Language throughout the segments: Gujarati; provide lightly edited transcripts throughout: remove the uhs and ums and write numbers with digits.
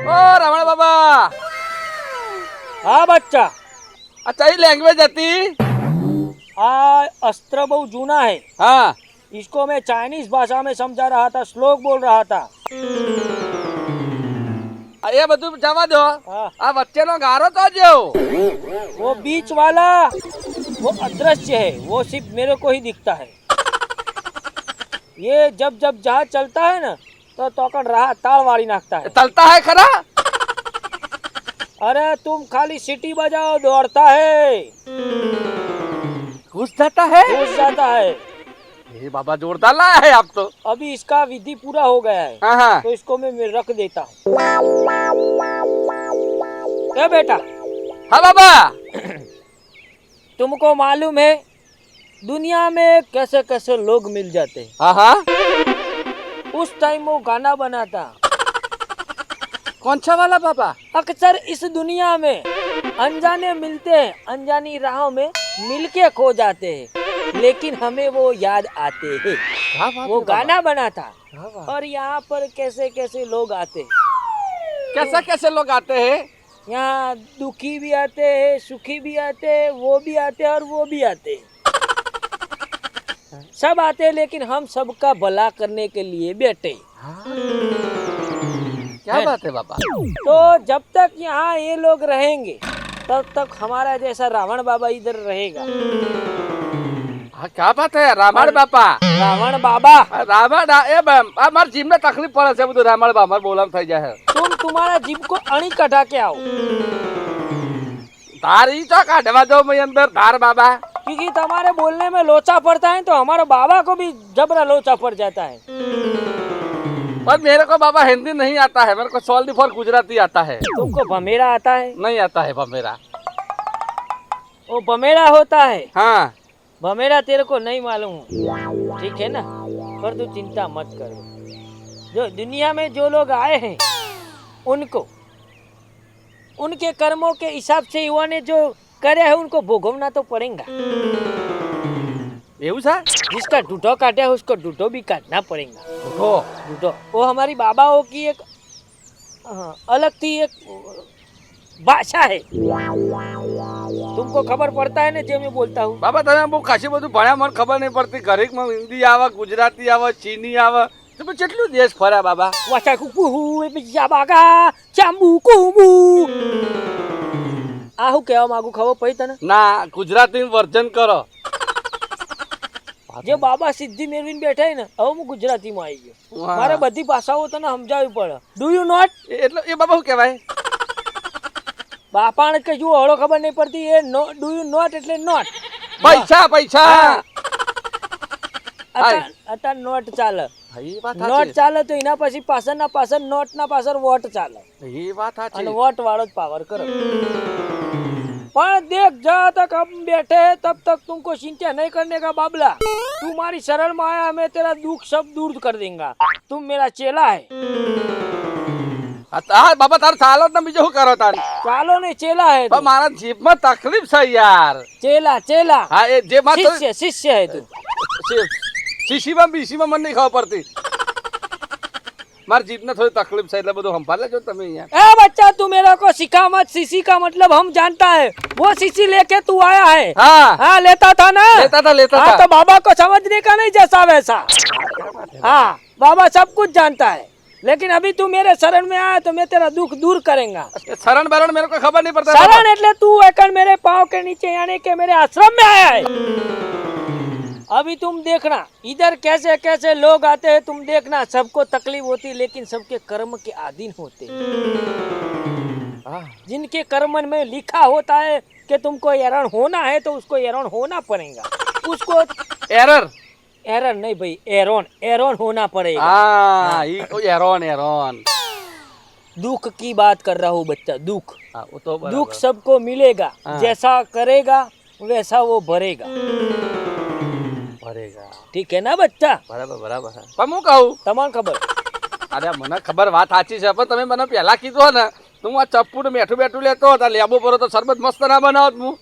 ओ रमण बाबा। हाँ बच्चा। अच्छा ये लैंग्वेज आती? अस्त्र बहुत जूना है। हाँ इसको मैं चाइनीज भाषा में समझा रहा था, श्लोक बोल रहा था। ये બધું જવા દો। हाँ। આ વચ્ચેનો ગારો તો જો वो बीच वाला वो अदृश्य है, वो सिर्फ मेरे को ही दिखता है। ये जब जब जहाज चलता है ना तो तोकड़ रहा ताल वाली नाकता है। चलता है खरा? अरे तुम खाली सीटी बजाओ, दौड़ता है, घुस जाता है। घुस जाता है। ये बाबा जोरदार लाया है आप तो। अभी इसका विधि पूरा हो गया है। हाँ हाँ। तो इसको मैं रख देता हूँ। क्या बेटा? हाँ बाबा। तुमको मालूम है दुनिया में कैसे कैसे लोग मिल जाते हैं? हाँ हाँ। उस टाइम वो गाना बनाता। कौन सा वाला बाबा? अक्सर इस दुनिया में अनजाने मिलते हैं, अनजानी राहों में मिलके खो जाते हैं, लेकिन हमें वो याद आते हैं। वो गाना बना था। और यहाँ पर कैसे कैसे लोग आते हैं। कैसे कैसे लोग आते हैं? यहाँ दुखी भी आते हैं, सुखी भी आते हैं, वो भी आते हैं और वो भी आते हैं। सब आते हैं, लेकिन हम सबका भला करने के लिए बैठे। क्या बात है बाबा? तो जब तक यहाँ ये लोग रहेंगे तब तक हमारा जैसा रावण बाबा इधर रहेगा। हाँ क्या बात है रावण बापा? रावण बाबा रावण मार जीव में तकलीफ पड़े છે બધું રાવણ બાપા બોલામ થઈ જાય। तुम्हारा जीभ को अणी कटा के आओ। तारी तो काटवा दो मैं अंदर धार बाबा। क्योंकि तुम्हारे बोलने में लोचा पड़ता है तो हमारे बाबा को भी जबरा लोचा पड़ जाता है। पर मेरे को बाबा हिंदी नहीं आता है, मेरे को सोल्डी फॉर गुजराती आता है। तुमको बमेरा आता है? नहीं आता है बमेरा। वो बमेरा होता है। हाँ बमेरा तेरे को नहीं मालूम, ठीक है ना? पर तू चिंता मत कर। जो दुनिया में जो लोग आए हैं उनको उनके कर्मों के हिसाब से युवा ने जो करे है उनको भोगवना तो पड़ेगा। એવું છે? जिसका डूडो काटे है उसको डूडो भी काटना पड़ेगा। डूडो? डूडो वो हमारी बाबाओं की एक अलग थी एक भाषा है। तुमको खबर पड़ता है ना जो मैं बोलता हूँ? बाबा તમે બહુ ખાસી બધું ભણ્યા, મને ખબર નહીં પડતી। ઘડીકમાં હિન્દી આવે, ગુજરાતી આવે, ચીની આવે, તમે કેટલું દેશ ફર્યા બાબા? વાચા કુકુ બીજા બાગા ચાંબુ કુબુ આ હું કહેવા માંગુ ખબર પડી તને? ના ગુજરાતી વર્જન કરો। જે બાબા સિદ્ધિ મેળવીને બેઠા ને હવે હું ગુજરાતીમાં આવી ગયો। મારે બધી ભાષાઓ તને સમજાવવી પડે। Do you not? એટલે એ બાબા શું કહેવાય? બાપાને કે જો હળો ખબર નહીં પડતી એ ડુ યુ નોટ એટલે નોટ। પૈસા પૈસા અત્યારે નોટ ચાલે। નોટ ચાલે તો એના પછી પાછળના પાછળ નોટના પાછળ વોટ ચાલે। એ વાત સાચી। અને વોટ વાળો જ પાવર કરે। पर देख जहाँ तक हम बैठे हैं तब तक तुमको चिंता नहीं करने का बाबला। तुम्हारी शरण में आया, मैं तेरा दुख सब दूर कर देगा। तुम मेरा चेला है। हाँ बाबा तार चालो ना बीजो શું કરો તાર? चालो नहीं चेला है પણ મારા જીભમાં તકલીફ છે યાર। चेला चेला हाँ એ જે માં તો शिष्य शिष्य है तू। સીસીમાં બીસીમાં મને નહીં ખબર પડતી। मार जीभने थोड़ी तकलीफ છે એટલે બધું સંભાળ લેજો તમે અહીંયા। ए बच्चा तू मेरे को सिखा मत। सीसी का मतलब हम जानता है। वो सीसी लेके तू आया है। हाँ हाँ लेता था ना? लेता था। हाँ तो बाबा को समझने का नहीं जैसा वैसा। हाँ बाबा सब कुछ जानता है, लेकिन अभी तू मेरे शरण में आया तो मैं तेरा दुख दूर करेंगा। शरण बरण मेरे को खबर नहीं पड़ता। शरण એટલે तू एकड़ मेरे पाँव के नीचे यानी के मेरे आश्रम में आया है। अभी तुम देखना इधर कैसे कैसे लोग आते हैं। तुम देखना सबको तकलीफ होती, लेकिन सबके कर्म के अधीन होते। जिनके कर्म में लिखा होता है कि तुमको एरर होना है तो उसको एरर होना पड़ेगा। उसको एरर नहीं भाई, एरोन होना पड़ेगा। हाँ ये तो एरोन दुख की बात कर रहा हूँ बच्चा। दुख वो तो दुख सबको मिलेगा। जैसा करेगा वैसा वो भरेगा। ठीक है ना बच्चा? बराबर है। पण હું કહું તમને ખબર? અરે મને ખબર વાત સાચી છે, પણ તમે મને પહેલા કીધું ને તું આ ચપ્પુ ને બેઠું બેઠું લેતો હતા લેબુ પર તો શરબત મસ્ત ના બનાવત હું।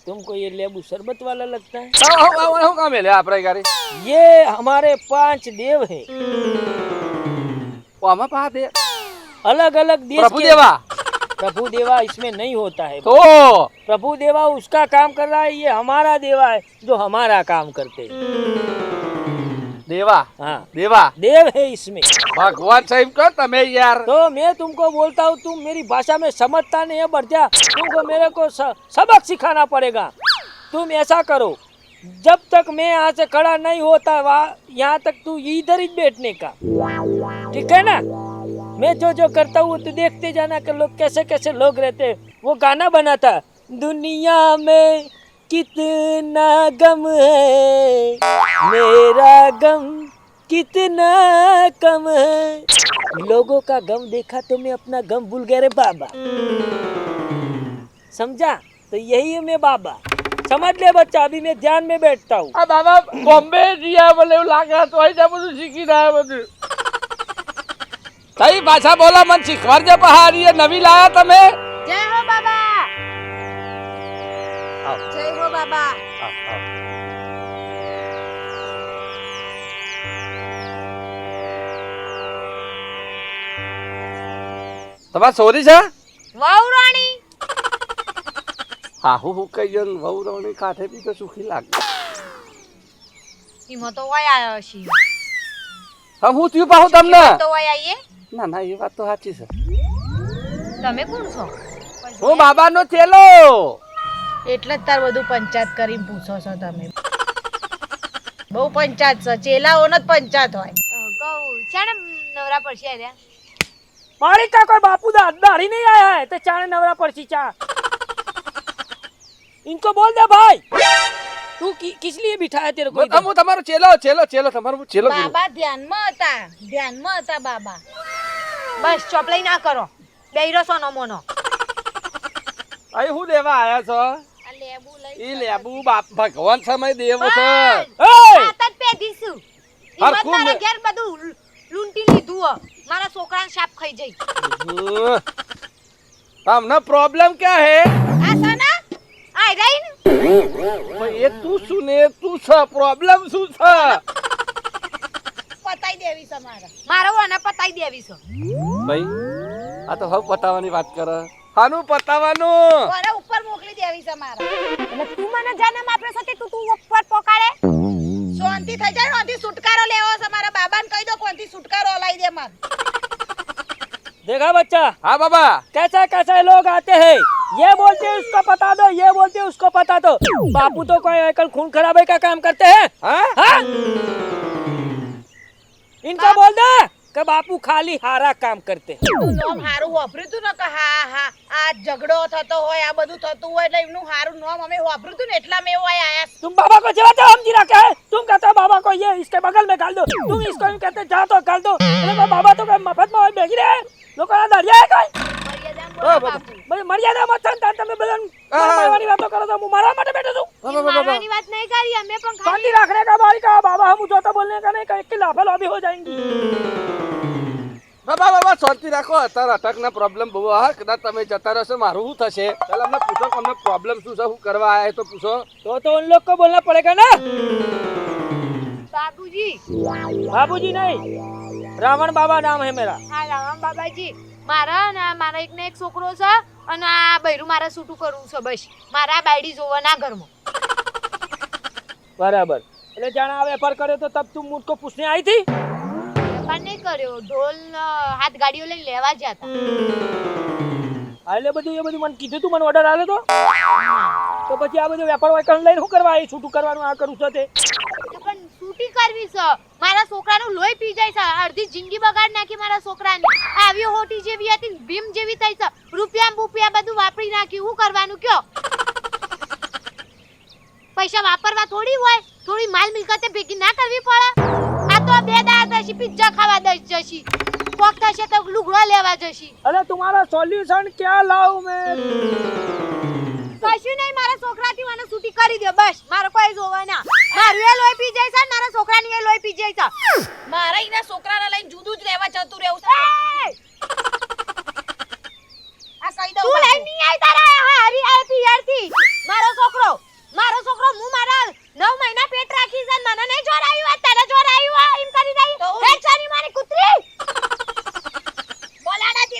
तुमको ये लेबू शरबत वाला लगता है? હું કામ લે આપણે ગાડી? ये हमारे 5 देव है। આમાં પા દે अलग अलग देश प्रभु के देवा प्रभु देवा इसमें नहीं होता है। तो प्रभु देवा उसका काम कर रहा है, ये हमारा देवा है जो हमारा काम करते हैं। देवा हाँ, देवा देव है इसमें। भगवान साहिब को तमें यार तो मैं तुमको बोलता हूँ, तुम मेरी भाषा में समझता नहीं है बढ़िया, तुमको मेरे को सबक सिखाना पड़ेगा। तुम ऐसा करो, जब तक मैं यहाँ से खड़ा नहीं होता वहाँ यहाँ तक तू इधर ही बैठने का, ठीक है ना? मैं जो जो करता हूँ तो देखते जाना कि लोग कैसे कैसे लोग रहते हैं। वो गाना बना था, दुनिया में कितना गम है, मेरा गम कितना कम है। लोगों का गम देखा तो मैं अपना गम भूल गया रे बाबा, समझा? तो यही है मैं बाबा, समझ ले बच्चा। अभी मैं ध्यान में बैठता हूँ। આ બાબા બોમ્બે જીયા મને એવું લાગે તો અહીં બધું શીખી રહ્યા બધું કઈ ભાષા બોલા મને શીખવાડજે પહાડી નવી લાયા તમે જય હો બાબા, આવ, જય હો બાબા. આવ, આવ. તમારે સોરી છે વહુ રાણી, હાહુ હું કઈ જન વહુ રવણી કાંઠે બી તો સુખી લાગે ઈમો તો વય આયો છી. હમ હું થયું પાહું તમને તો વય આઈએ. ના ના એ વાત તો સાચી છે તમે કોણ છો? હું બાબાનો ચેલો એટલે જ તાર બધું પંચાયત કરીને પૂછો છો તમે. બહુ પંચાયત છે, ચેલાઓનો જ પંચાયત હોય. કહું ચાણે નવરા પડશે રહ્યા. मारी का कोई बापू दाढ़ी नहीं आया है तो चाण नवरा पर्ची चा। इनको बोल दे भाई, तू किस लिए बिठाया तेरे को इधर? હું તમારો ચેલો ચેલો ચેલો તમારો ચેલો બાબા ધ્યાનમાં હતા બાબા. બસ ચોપલાઈ ના કરો, બેયરો સોનો મોનો. અહીં હું લેવા આયા છો આ લેબુ લઈ ઈ લેબુ બાપ ભગવાન સમય દેવો છે હાથ જ પેધીશું. ઈમત હરખું તારા મે- ઘેર બધું લૂંટી લીધું હો. મારા છોકરાને સાપ ખાઈ જઈ. તમને પ્રોબ્લેમ ક્યાં હે આ સના આઈ રહી ને ભાઈ, એ તું શું ને તું છે પ્રોબ્લેમ શું છે પતાઈ દેવી છે મારો વાને પતાઈ દેવી છે. ભાઈ આ તો હવે પતાવવાની વાત કરે હાનું પતાવવાનું વાને ઉપર મોકલી દેવી છે મારા. એટલે તું મને જન્મ આપ્યો છે તે તું ઉપર પોકાડે. શાંતિ થઈ જાય, ઓથી છુટકારો લેવો છે મારા બાબાને કહી દો કોનથી છુટકારો અલાઈ દે માર. देखा बच्चा, હા બાબા कैसा कैसा लोग आते हैं, ये बोलते हैं उसको पता दो, ये बोलते हैं उसको पता दो। बापू तो कोई आजकल खून खराबे का काम करते हैं, હા हाँ? इनका बोल दे कि बापू खाली हारा काम करते हैं। તું નોમ હારું વાપર્યું તું ને કે હા હા આ ઝઘડો થતો હોય આ બધું થતું હોય એટલે એમનું હારું નોમ અમે વાપર્યું તું ને એટલા મેં એવું આયા. तुम बाबा को जवाब हम जी रखे हैं, तुम कहते हो बाबा को ये इसके बगल में डाल दो, तुम इसको यूं कहते जा तो डाल दो। अरे बाबा तो कोई मफत में बेच रहे हैं, लोग दरिया है कोई મર્યાદામાં બોલો બાપુ. भाई मर्यादा मत संतान તમે બદન મારવાની વાતો કરો તો હું મારવા માટે બેઠો છું। ઈ મારવાની વાત નહીં કરી, અમે પણ शांति ખાલી रखने का बारी का बाबा, हम जो तो बोलने का नहीं कहीं की लाफा भी हो जाएंगी। બાબા બાબા શાંતિ રાખો અત્યારે અટકના પ્રોબ્લેમ બહુ હા કદાચ તમે જતા રહેશો મારું શું થશે ચાલ અમને પૂછો કે અમને પ્રોબ્લેમ શું છે શું કરવા આયા તો પૂછો तो उन लोग को बोलना पड़ेगा ना। બાબુજી. बाबूजी नहीं, रावण बाबा नाम है मेरा। હા રામ બાબાજી, મારા એક ને એક છોકરો છે અને આ બૈરું મારે છૂટું કરવું છે. બસ મારા બાયડી જોવા ના ઘરમાં. बराबर। એટલે જાણે આ વેપાર કર્યો તો તબ તું મુझको पूछने आई थी। વેપાર નહીં કર્યો, ઢોલ હાથ ગાડીઓ લઈને લેવા ગયા હતા. એટલે બધું એ બધું મને કીધું તું, મને ઓર્ડર આલ્યો તો પછી આ બધું વેપાર વાયકણ લઈને શું કરવા, એ છૂટું કરવાનું આ કરું છે તે। તો પણ છૂટી કરવી છે. મારા છોકરાનું લોહી પી જાય છે, અડધી જિંદગી બગાડ નાખી મારા છોકરાની. આવી હોટી જેવી હતી ને ભીમ જેવી થઈ છે, રૂપિયા બુપિયા બધું વાપરી નાખ્યું. શું કરવાનું કયો? પૈસા વાપરવા થોડી હોય, થોડી માલ મિલકતે ભેગી ના કરવી પડે. આ તો બે દાડા થશે પિઝા ખાવા દઈ જશી, કોક થશે તો લુગડો લેવા જશી. अरे तुम्हारा सॉल्यूशन क्या लाऊं मैं? કશું નહીં, મારા છોકરાથી મને છૂટી કરી દો બસ. મારે કોઈ જોવા ના. મારું એ લોહી પી જાય છે ને મારા છોકરાની એ લોહી પી જાય છે. મારે એના છોકરાને લઈને જુદું જ રહેવા જતું રહેવું છે. આ કહી દઉં તું લઈ નહીં આવી તારા હારી આ પિયરથી. મારો છોકરો હું મારા 9 મહિના પેટ રાખી છે, મને નહીં જોરાયું આ તને જોરાયું આ એમ કરી દઈ. હે ચાની મારી કૂતરી બોલાડાથી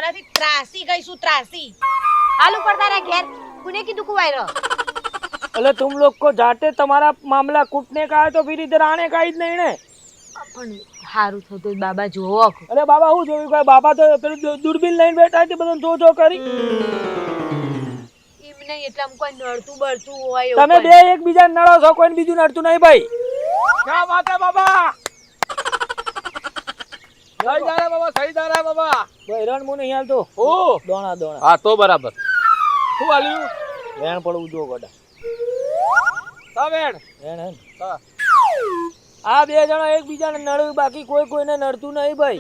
તમારાથી ત્રાસી ગઈ છું, ત્રાસી. હાલ ઉપર તારા ઘેર કોને કીધું કુવાઈ રહ? એટલે तुम लोग को जाते तुम्हारा मामला कूटने का है तो फिर इधर आने का ही नहीं ने. પણ હારું થતું બાબા જોવો. અરે બાબા હું જોયું કે બાબા તો પેલું દૂરબીન લઈને બેઠા છે બધું જો કરી. એમ નહીં એટલે આમ કોઈ નડતું બળતું હોય એવું તમે કોઈ. બે એકબીજા નડો છો, કોઈ બીજું નડતું નહીં ભાઈ. ક્યાં વાત હે બાબા? સહી દારા બાબા, સહી દારા બાબા. ભાઈ રણ મું નહીં હાલતો. ઓ દોણા દોણા હા તો બરાબર. શું હાલ્યું? વેણ પડવું જો ગોડા. સાવેણ વેણ હે ને. હા. આ બે જણા એકબીજાને નડ્યું, બાકી કોઈ કોઈને નડતું નહીં ભાઈ.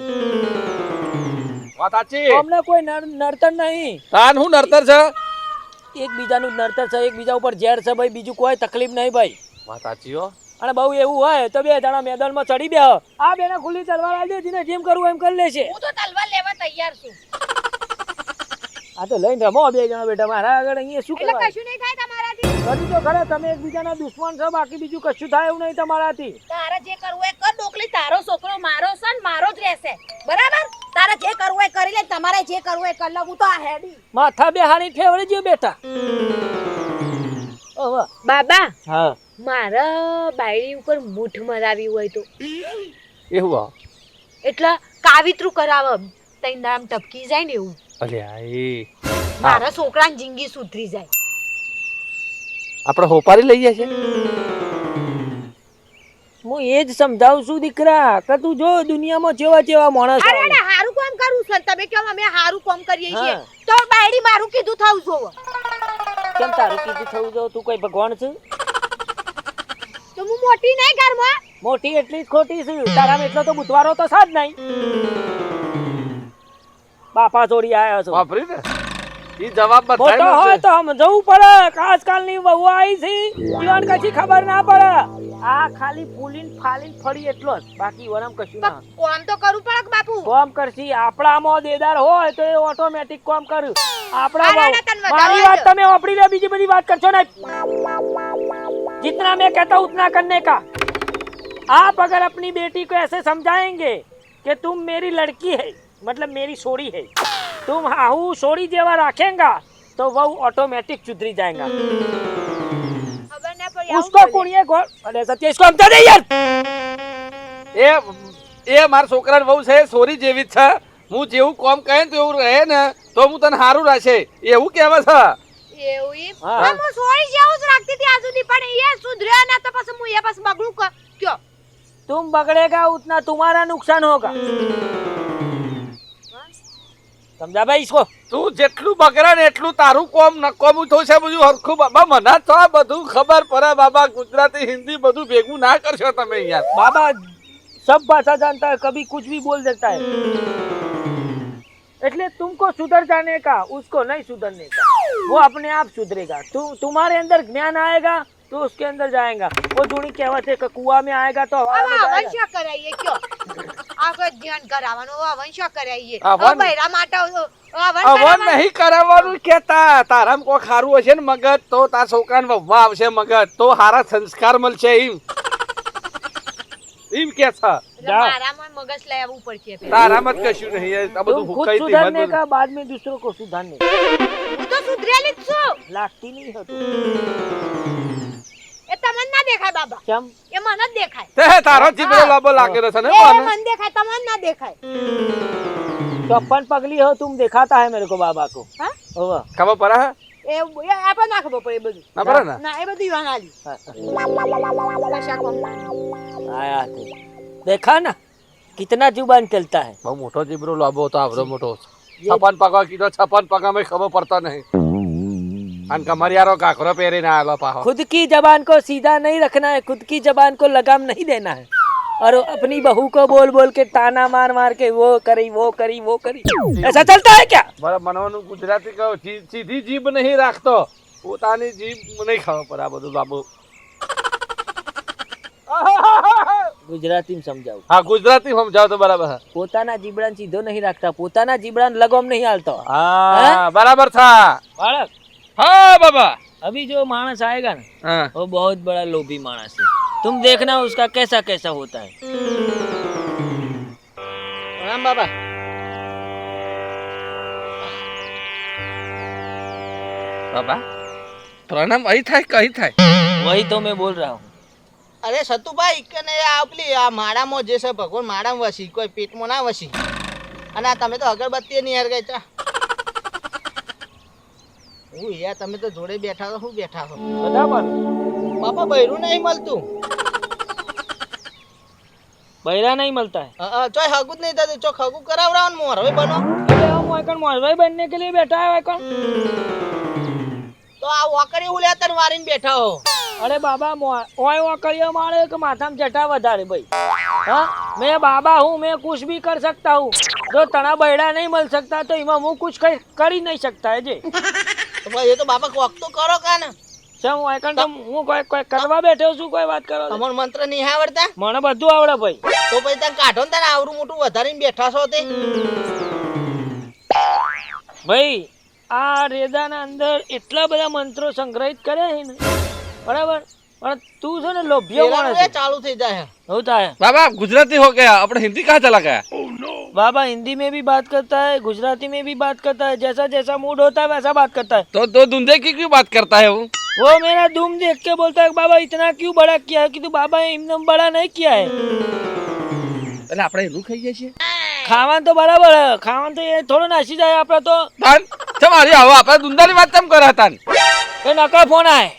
વાત સાચી. અમને કોઈ નડતર નહીં. તાન હું નડતર છે? એકબીજાનું જ નડતર છે, એકબીજા ઉપર ઝેર છે ભાઈ, બીજું કોઈ તકલીફ નહીં ભાઈ. વાત સાચી હો. અને બહુ એવું હોય તો બે જણા મેદાનમાં ચડી બે. આ બેને ખુલ્લી તલવાર આલી દીધી ને, જેમ કરવું એમ કરી લેશે. હું તો તલવાર લેવા તૈયાર છું. આ તો લઈને રમો બે જણા બેટા, મારા આગળ અહીંયા શું એટલે કરવા? કશું નહીં થાય તમારાથી. કરી તો ખરા, તમે એકબીજાના દુશ્મન છો, બાકી બીજું કશું થાય એવું નહીં તમારાથી. તારે જે કરવું એ કર, ડોકલી તારો છોકરો મારો છે ને મારો જ રહેશે, બરાબર? તારે જે કરવું એ કરી લે, તમારે જે કરવું એ કરી લે. હું તો આ હેડી માથા બે હારી ફેવડી જ્યો બેટા. ઓહ બાબા, હા મારા બાયડી ઉપર મૂઠ મરાવી હોય તો એવું હા. એટલે કાવિત્રું કરાવ તઈ નામ ટપકી જાય ને એવું. અલ્યા એ મારા છોકરાની જિંદગી સુધરી જાય. આપણે હોપારી લઈએ છે. હું એ જ સમજાવું છું દીકરા કે તું જો દુનિયામાં જેવા જેવા માણસ અરે અરે હારું કામ કરું છે, તમે કેમ અમે હારું કામ કરીએ છીએ હા. તો બાયડી મારું કીધું થવું જોવો. કેમ તારું કીધું થવું જો? તું કોઈ ભગવાન છે? તો હું મોટી નહીં ઘરમાં. મોટી એટલી જ ખોટી છે, તારામાં એટલો તો બુધવારો તો સાજ નહીં. બાપા જોડી આયા છો. વાપરી ને ઈ જવાબ મોટો બતાય હોય તો સમજવું પડે કે આજકાલની વહુ આવી છે ઈવન કશી ખબર ના પડે. આ ખાલી ફૂલીન ફાલીન ફળી એટલો જ, બાકી વરમ કશું ના. કામ તો કરવું પડે કે બાપુ. કોમ કરશી આપણામાં દેદાર હોય તો એ ઓટોમેટિક કોમ કર. આપણા અરે, વહુ- તને વધારે મારી હોય વાત તો. તમે વાપરી લે, બીજી બધી વાત કરશો નહીં. जितना मैं कहता हूँ उतना करने का. आप अगर अपनी बेटी को ऐसे समझाएंगे कि तुम मेरी लड़की है, मतलब मेरी सोड़ी है, तुम हाहू सोड़ी जेवा रखेगा तो वो ऑटोमेटिक सुधरी जाएगा. ખબર ના પડી उसको कुड़िए को अरे सत्य इसको समझा दे यार. એ મારા છોકરાની વહુ છે, સોરી જેવી જ છે. હું જેવું કોમ કહે ને તો એવું રહે ને તો હું તને સારું રાખે એવું કહેવા છે. એવું ઈ? હા. પણ હું સોળી જેવું જ રાખતી હતી આજ સુધી, પણ એ સુધર્યો ના તો પછી હું એ પછી બગડું કયો. तुम बगड़ेगा उतना तुम्हारा नुकसान होगा. समझा भाई इसको. તું જેટલું બગડે ને એટલું તારું કોમ નકોમું થશે. બધું હરખું બાબા મને તો આ બધું ખબર પડે બાબા. ગુજરાતી હિન્દી બધું ભેગું ના કરશો તમે યાર. बाबा सब भाषा जानता है, कभी कुछ भी बोल देता है. એટલે तुमको सुधर जाने का, उसको नहीं सुधरने का. वो अपने आप सुधरेगा. तुम्हारे अंदर ज्ञान आएगा तो उसके अंदर जाएगा. वो जूनी कहावत है कि कुआं में आएगा तो हवा में હવે जाएगा. વંશ કરાઈએ કયો. આગળ ધ્યાન કરાવવાનું હવે વંશ કરાઈએ. આ હવે વન- બૈરા માટે અવન નહીં કરાવવાનું કેતા. તારામાં કોઈ ખારું હશે ને મગજ તો તાર છોકરાને વહવા આવશે મગજ તો સારા સંસ્કાર મળશે એમ કે છે. જાઓ. મારામાં મગજ લઈ આવવું પડશે પહેલા. તારામાં જ કશું નહીં. આ બધું तुम खुद હુકાઈ सुधरने તી का, बाद में दूसरों को सुधारने का. હું તો સુધરેલી જ છું. લાગતી નહીં હતું. એ તમને ના દેખાય બાબા, કેમ? એ મને જ દેખાય. તે તારો જીભડો લાંબો લાગેલો છે ને એ મને. મને દેખાય, તમને ના દેખાય. 54 पगली हो तुम, दिखाता है मेरे को बाबा को. હા? होगा. ખબર પડે હે? એ આપણે ના ખબર પડે એ બધું. ના પડે ને? ના એ બધું ઈવાન આલી. કશા કોમ ના. आया थे. देखा ना कितना जुबान चलता है. બહુ મોટો જીભડો લાંબો હતો. આવડો મોટો 56 પગા કીધો. 56 પગામાં ખબર પડતા નહીં. અને કમરિયારો કાકરો પહેરીને આવેલો પાહો. खुद की जबान को सीधा नहीं रखना है, खुद की जबान को लगाम नहीं देना है. और अपनी बहू को बोल बोल के ताना मार मार के वो करी वो करी वो करी, ऐसा चलता है क्या? મારા મનવાનું ગુજરાતી કહો સીધી જીભ નહીં રાખતો. પોતાની જીભ નહીં ખબર પડે આ બધું લાંબુ. गुजराती में समझाओ. હા ગુજરાતી સમજાવ તો બરાબર છે. પોતાના જીબડાને સીધો નહીં રાખતા, પોતાના જીબડાને લગામ નહીં હાલતો. હા બરાબર થા. बालक હા બાબા. अभी जो मानस आएगा ना હા वो बहुत बड़ा लोभी मानस है. तुम देखना उसका कैसा कैसा होता है. રામ બાબા. बाबा प्रणाम અહીં થાય કઈ થાય? वही तो मैं बोल रहा हूँ। અરે સતુભાઈ કને આ પેલી આ માળામાં જે છે ભગવાન માળામાં વસી કોઈ પેટમાં ના વસી. અને આ તમે તો અગરબત્તી નહીં હાર ગઈ ચા. હું યાર તમે તો જોડે બેઠા છો, શું બેઠા છો? બરાબર બાપા બૈરું નહીં મળતું. बहरा नहीं मिलता है। ચોય હગું જ નહીં થતું, ચો હગું કરાવરાવ ને મોર હવે બનો. अरे हम वाइकन मोहल्ला बनने के लिए बैठा है वाइकन। તો આ વાકડી હું લેતર વારીને બેઠા હો. अरे बाबा ओए वाकड़िया मारे के माथा में जटा વધારે भाई। हाँ मैं बाबा हूँ, मैं कुछ भी कर सकता हूँ। जो तना बहरा नहीं मिल सकता तो इमा मुँह कुछ कर ही नहीं सकता है जी। તો ભાઈ એ તો બાપા કોક તો કરો કા ને. સમ વાइकन તો હું કોઈ કરવા બેઠો છું, કોઈ વાત કરો તમારો મંત્ર નહીં આવડતા? મને બધું આવડે ભાઈ। તો પછી તને કાઢો ને તને આવરું મોટું વધારીને બેઠા છો તે. ભાઈ આ રેદાના અંદર એટલા બધા મંત્રો સંગ્રહિત કર્યા છે ને, બરાબર, પણ તું છે ને લોભિયો માણસ છે। ચાલુ થઈ જાય. होता है बाबा गुजराती हो गया, अपने हिंदी कहाँ चला गया? बाबा हिंदी में भी बात करता है, गुजराती में भी बात करता है, जैसा जैसा मूड होता है वैसा बात करता है। तो दो धुंधे की क्यों बात करता है वो मेरा दुम देख के बोलता है बाबा इतना क्यों बड़ा किया है, कि तू बाबा एकदम बड़ा नहीं किया है। એટલે આપણે એનું ખાઈએ છીએ ખાવાનું તો બરાબર है, ખાવાનું તો એ થોડો નાસી જાય આપડે તો। તાન તમારી આવો આપણે દુંદાની વાત કેમ કરે તાન? એ નકા ફોન આય,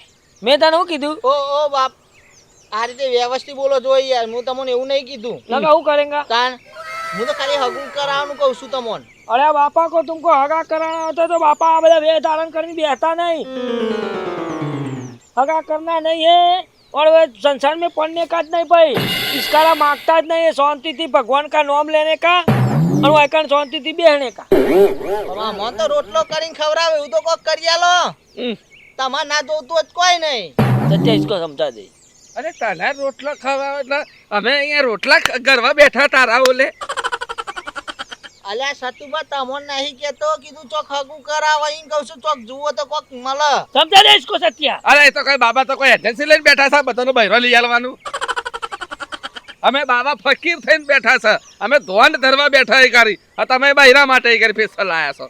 મેં તને શું કીધું? ઓ બાપ આ રીતે વ્યવસ્થિત બોલો જોઈએ યાર. હું તમને એવું નહીં કીધું. નકા શું કરેંગા? તાન હું તો ખાલી હગું કરાવવાનું કહું છું તમને. अरे बापा को तुमको हगा कराना होता तो बापा आ બધા વેહ ધારણ કરીને બેठता नहीं। हगा करना नहीं है और वे संसार में पढ़ने का नहीं भाई, इसका मांगता જ नहीं है, शांति थी भगवान का नाम लेने का और वाइकन शांति थी बेहने का। મન તો રોટલો કરીને ખવડાવે એવું તો કોક કરી આલો. તમારે ના જોતું જ કોઈ નહીં. सत्य इसको समझा दे। અરે તને રોટલા ખાવા એટલે અમે અહીંયા રોટલા ગરવા બેઠા તારા ઓલે। અલ્યા સતુભા તમને નહીં કેતો કીધું ચોક હગું કરાવો એમ કહું છું. ચોક જુઓ તો કોક મળે. समझा दे इसको सत्या। અરે એ તો કઈ બાબા તો કોઈ એજન્સી લઈને બેઠા છે, બધાનો બહેરો લઈ આવવાનું। અમે બાબા ફકીર થઈને બેઠા છે, અમે ધોંડ ધરવા બેઠા એ કરી, તમે બહેરા માટે એ કરી ફેસલ લાયા છો।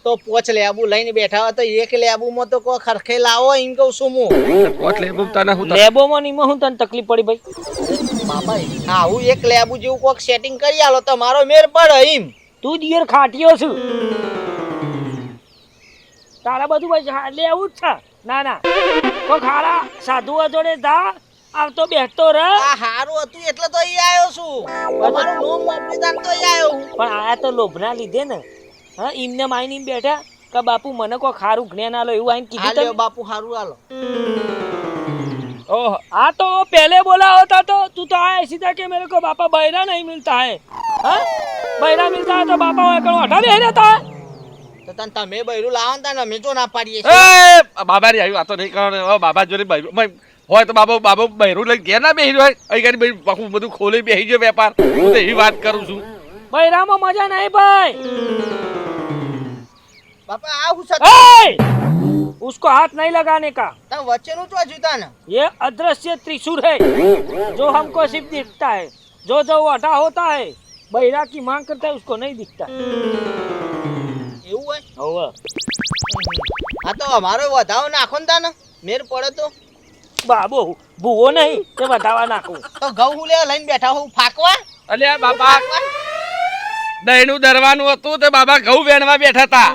તો પોચ લેબુ લઈને બેઠા હોય તો એક લેબુમાં તો કોઈ ખરખે લાવો એમ કહું છું હું. પોટ લેબુ તને હું લેબો માં નીમાં હું તને તકલીફ પડી ભાઈ? બાપા આવું એક લેબુ જેવું કોક સેટિંગ કરી આલો તો મારો મેર પડે એમ. તું દિયર ખાટીયો છું, તારા બધું ભાઈ લેવું જ છે। ના ના તો ખારા સાધુ જોડે જા, આવતો બેઠતો રહે। આ હારું હતું એટલે તો અહીં આવ્યો છું. તમારું નોમ વાપરી દાન તો અહીં આવ્યો હું. પણ આયા તો લોભના લીધે ને। હા એમને માઈની બેઠા કે બાપુ મને કોઈ ખારું જ્ઞાન આલો એવું આઈને કીધું હાલ્યો તમે? બાપુ હારું આલો. ઓહ हाँ तो वो पहले बोला होता तो तू तो आया ऐसी था कि मेरे को बापा बहरा नहीं मिलता है। हाँ बहरा मिलता है तो बापा वहाँ करो हटा नहीं रहता है। તો તને તમે બૈરું લાવો ને તને અમે જો ના પાડીએ એ છીએ. બાબા રી આવ્યું, આ તો નહીં કરો બાબા જોડે બહેરું હોય તો બાબો બહેરું લઈને ઘેર ના બેસી હોય, અહીં કરી પાછું બધું ખોલી બેસી ગયો વેપાર। હું તો એવી વાત કરું છું। बहरा में मजा नहीं भाई। બાપા આ હું સત ए! उसको हाथ नहीं लगाने का, તને વચ્ચેનું તો જુતા ને. ये अदृश्य त्रिशूल है जो हमको सिर्फ दिखता है, जो जो वटा होता है बहरा की मांग करता है उसको नहीं दिखता। એવું હોય? होगा હા તો અમારો વધાવો નાખો ને તાને મેર પડે તો. बाबू भूવો नहीं તે બતાવા નાખું। તો ઘઉં હું લેવા લઈને બેઠા હું ફાકવા. અલ્યા બાબા દહીંનું દરવાનું હતું તે બાબા ઘઉં વેણવા બેઠા હતા।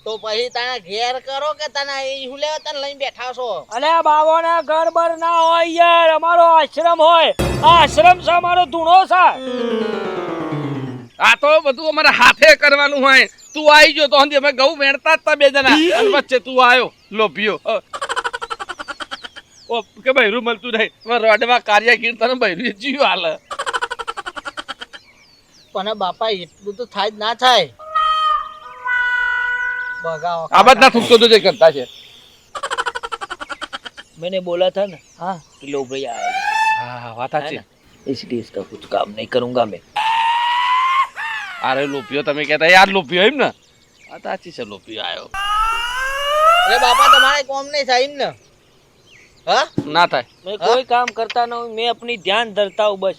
તો પછી તને ઘેર કરો કે તને અહીં હું લેવા તને લઈને બેઠા છો. અલે બાબો ના ઘર બર ના હોય યાર, અમારો આશ્રમ હોય। આ આશ્રમ છે અમારો ધૂણો છે। આ તો બધું અમારે હાથે કરવાનું હોય। તું આવી ગયો તો હંધી અમે ઘઉં વેણતા જ તા બે જણા, અને વચ્ચે તું આવ્યો લોભિયો। ઓ કે બૈરું મળતું નહીં, રોડમાં કાર્યકીર તને બૈરું જીવ હાલે। પણ બાપા એટલું તો થાય જ ના થાય. બગાવો આ બધા થૂકતો તો જે કરતા છે। मैंने बोला था ना हाँ कि लो भैया आएगा, હા વાત સાચી। इसलिए इसका कुछ काम नहीं करूंगा मैं। અરે લોભિયો તમે કહેતા યાર લોભિયો એમ ને? આ તો સાચી છે, લોભિયો આવ્યો અરે બાપા તમારે કોમ નહીં થાય એમ ને? હા ના થાય। मैं कोई काम करता ना हूँ, मैं अपनी ध्यान धरता हूँ बस।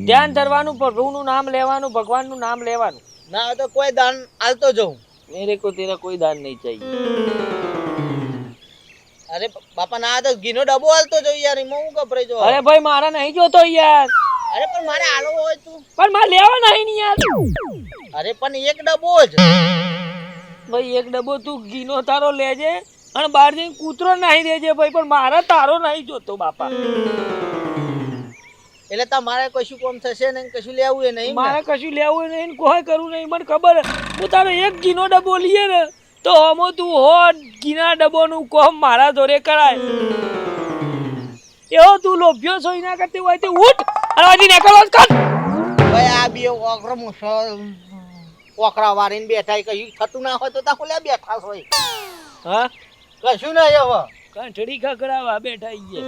ध्यान धरવાનું, પ્રભુનું નામ લેવાનું, ભગવાનનું નામ લેવાનું, ના હોય તો કોઈ દાન આલતો જઉં. मेरे को तेरा कोई दान नहीं चाहिए. અરે બાપા ના હોય તો ઘીનો ડબ્બો આલતો જઉં યાર, એમાં હું ગભરાઈ જાઉં. अरे भाई मारा नहीं जो तो यार. અરે પણ મારે આલો હોય તું. पर मार लेवा नहीं नहीं यार. અરે પણ એક ડબ્બો જ. भाई एक डब्बो तू गीनो तारो लेजे અને બહાર જઈને કૂતરો નાહી દેજે ભાઈ, પણ મારા તારો નહીં જોતો બાપા. એટલે તમારે કશું કામ થશે ને કશું લેવું એ નહીં. મારે કશું લેવું નહીં ને કોઈ કરવું નહીં. મને ખબર હું તારો એક ઘીનો ડબ્બો લઈએ ને તો હમો તું હો ઘીના ડબ્બોનું કોમ મારા જોડે કરાય. એવો તું લોભ્યો છો એના કરતી હોય તે ઉઠ અને હજી નીકળો જ કર. ભાઈ આ બે ઓકરો મુસળ ઓકરા વારીને બેઠા એ કશું થતું ના હોય તો તા ખોલ્યા બેઠા હોય. હા કશું નહીં હવે. કંઠડી ખકડાવા બેઠા ઈએ.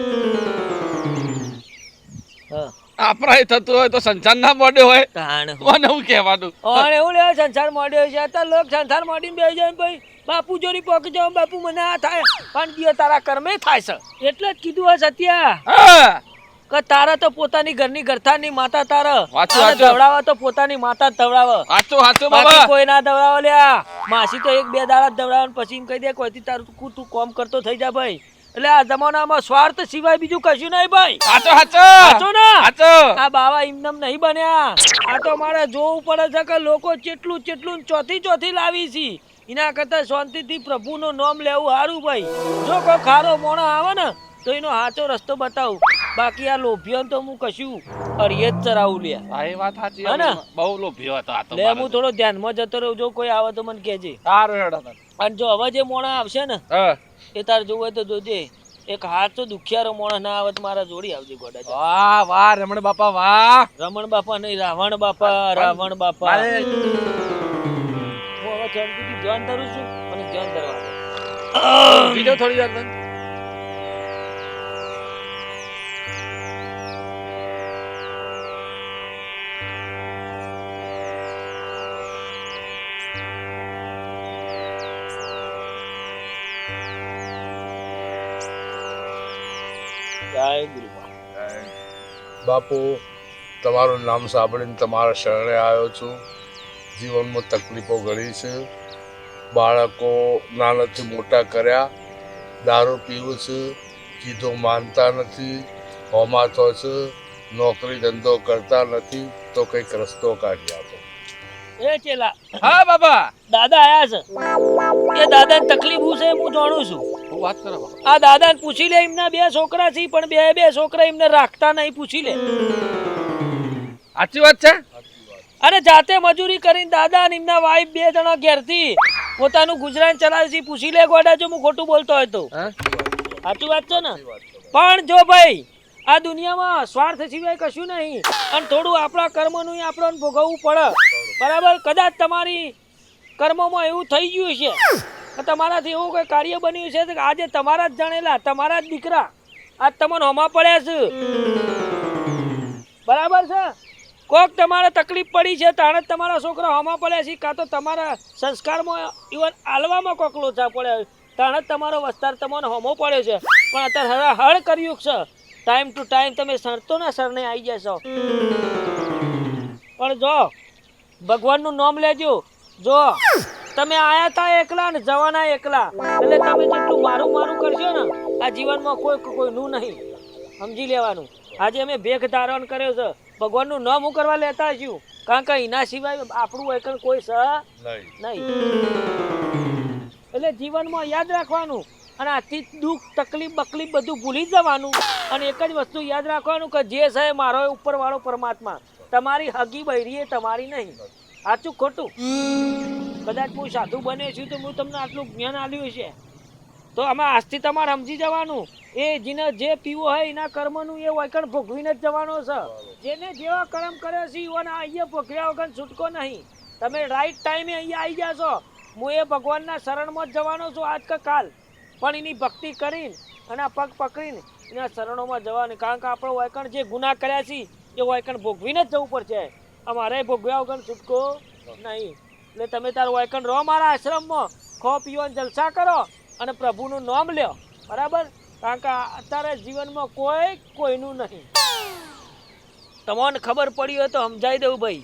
હા આપણા એ થતું હોય તો સંસાર ના મોડ્યો હોય તાણ કોને હું કહેવાનું. અને એવું લેવા સંસાર મોડ્યો છે અત્યારે લોક સંસાર મોડીને બેસી જાય ને ભાઈ બાપુ જોડી પોકી જાવ બાપુ મને આ થાય પણ દિયો તારા કર્મે થાય છે. એટલે જ કીધું હે સત્યા હા કે તારા તો પોતાની ઘરની ગરથાની માતા તારા વાંચો, અને વાંચો. ધવડાવા તો પોતાની માતા જ ધવડાવે. સાચું સાચું બાકી બાબા. કોઈ ના ધવડાવે લ્યા. માસી તો એક બે દાડા જ ધવડાવે ને પછી એમ કહી દે કોઈથી તારું તું કોમ કરતો થઈ જા ભાઈ. એટલે આ જમાનામાં સ્વાર્થ સિવાય બીજું કશું નહીં ભાઈ. સાચો સાચો સાચો ને? સાચો. આ બાવા એમનેમ નહીં બન્યા. આ તો મારે જોવું પડે છે કે લોકો ચેટલું ચેટલું ને ચોથી લાવી છે. એના કરતા શાંતિથી પ્રભુનું નામ લેવું સારું ભાઈ. જો કોઈ ખારો મોણો આવે ને તો એનો સાચો રસ્તો બતાવું. બાકી આ લોભિયો તો હું કશું અડીએ જ ચરાવું લે. હા એ વાત સાચી. હા ને? બહુ લોભ્યો હતો આ તો. લે હું થોડો ધ્યાનમાં જતો રહ્યો. જો કોઈ આવે તો મને કહેજે. સારું હેડો તાર. અને જો હવે જે મોણા આવશે ને હા એ તાર જોવું હોય તો જોજે. એક હાથ તો દુખિયારો મોણસ ના આવે તો મારા જોડી આવજે ગોડા. વાહ વાહ રમણ બાપા વાહ. રમણ બાપા નહીં રાવણ બાપા. રાવણ બાપા. અરે હું હવે શાંતિથી ધ્યાન ધરું છું અને ધ્યાન ધરવા દે. બીજો થોડી વાર બંધ. જય ગુરુ બાપુ તમારું નામ સાંભળીને તમારા શરણે આવ્યો છું. જીવનમાં તકલીફો ઘણી છે. બાળકો નાનાથી મોટા કર્યા, દારૂ પીવું છે, કીધો માનતા નથી, હોમાતો છે, નોકરી ધંધો કરતા નથી, તો કંઈક રસ્તો કાઢી આપો. એ ચેલા હા બાબા. દાદા આયા છે. એ દાદાને તકલીફ હું છે હું જાણું છું. હું વાત કરો બાપા. આ દાદાને પૂછી લે. એમના બે છોકરા છે પણ બે છોકરા એમને રાખતા નહીં. પૂછી લે. સાચી વાત છે. અને જાતે મજૂરી કરીને દાદા અને એમના વાઈફ બે જણા ઘેરથી પોતાનું ગુજરાન ચલાવે છે. પૂછી લે ગોડા જો હું ખોટું બોલતો હોય તો. હા? સાચી વાત છે ને? પણ જો ભાઈ આ દુનિયામાં સ્વાર્થ સિવાય કશું નહીં. અને થોડું આપણા કર્મનું આપણને ભોગવવું પડે. બરાબર? કદાચ તમારી કર્મોમાં એવું થઈ ગયું છે કે તમારાથી એવું કોઈ કાર્ય બન્યું છે કે આજે તમારા જ જાણેલા તમારા જ દીકરા આજ તમને હોમા પડ્યા છે. બરાબર છે? કોક તમારે તકલીફ પડી છે તાણે જ તમારા છોકરા હોમા પડ્યા છે, કાં તો તમારા સંસ્કારમાં ઇવન આલવામાં કોક લોચા પડ્યા તાણે જ તમારો વસ્તાર તમને હોમો પડ્યો છે. પણ અત્યારે હળ કર્યું છે. ટાઈમ ટુ ટાઈમ તમે સરતો ના સરને આવી જશો. પણ જો ભગવાનનું નામ લેજો. જો તમે આયા તા એકલા ને જવાના એકલા. એટલે તમે જેટલું મારું કરશો ને આ જીવનમાં કોઈનું નહીં. સમજી લેવાનું. આજે અમે ભેખ ધારણ કર્યો છે. ભગવાનનું નામ હું કરવા લેતા છું. કારણ કે એના સિવાય આપણું એકલ કોઈ છે નહીં. એટલે જીવનમાં યાદ રાખવાનું અને આથી દુઃખ તકલીફ બકલીફ બધું ભૂલી જવાનું. અને એક જ વસ્તુ યાદ રાખવાનું કે જે છે મારો ઉપર વાળો પરમાત્મા. તમારી હગી બૈરી એ તમારી નહીં. સાચું ખોટું? કદાચ હું સાધુ બને છું તો હું તમને આટલું જ્ઞાન આપ્યું છે તો આમાં આજથી તમારે સમજી જવાનું. એ જેને જે પીવો હોય એના કર્મનું એ વૈકણ ભોગવીને જ જવાનો છે. જેને જેવા કર્મ કરે છે એવાને અહીંયા ભોગવ્યા વગર છૂટકો નહીં. તમે રાઈટ ટાઈમે અહીંયા આવી જાશો. હું એ ભગવાનના શરણમાં જ જવાનો છું આજ કે કાલ. પણ એની ભક્તિ કરીને અને આ પગ પકડીને એના શરણોમાં જવાની. કારણ કે આપણો વૈકણ જે ગુનાહ કર્યા છે એ વૈકણ ભોગવીને જ જવું પડશે. અમારે ભોગવ્યા વગર છૂટકો નહીં. એટલે તમે તારું વૈકણ રહો મારા આશ્રમમાં. ખો પીવો જલસા કરો અને પ્રભુનું નામ લ્યો. બરાબર? કારણ કે અત્યારે જીવનમાં કોઈનું નહીં. તમને ખબર પડી હોય તો સમજાઈ દઉં ભાઈ.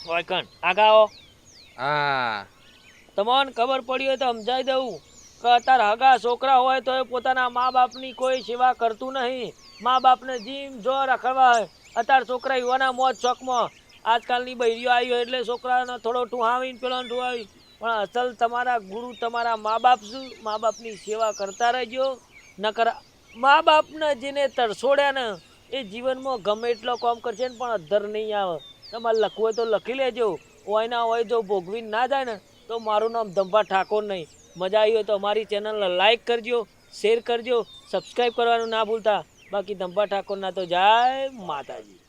ઓય કણ આગા આવો. હા તમને ખબર પડી હોય તો સમજાવી દઉં કે અત્યારે હગા છોકરા હોય તો એ પોતાના મા બાપની કોઈ સેવા કરતું નહીં. મા બાપને જીમ જો રખડવા હોય. અત્યારે છોકરા યુવાના મોજ શોખમાં આજકાલની બૈરીઓ આવી હોય એટલે છોકરાને થોડો ટુહાવીને પેલો ટુહાવી. પણ અસલ તમારા ગુરુ તમારા મા બાપ શું? મા બાપની સેવા કરતા રહેજો. નકર મા બાપને જેને તરસોડ્યા ને એ જીવનમાં ગમે એટલો કામ કરશે ને પણ અધર નહીં આવે. તમારે લખવું હોય તો લખી લેજો. હોય ના હોય જો ભોગવીને ના જાય ને તો મારું નામ ધંભા ઠાકોર નહીં. મજા આવી હોય તો અમારી ચેનલને લાઈક કરજો, શેર કરજો, સબસ્ક્રાઈબ કરવાનું ના ભૂલતા. બાકી ધંભા ઠાકોરના તો જય માતાજી.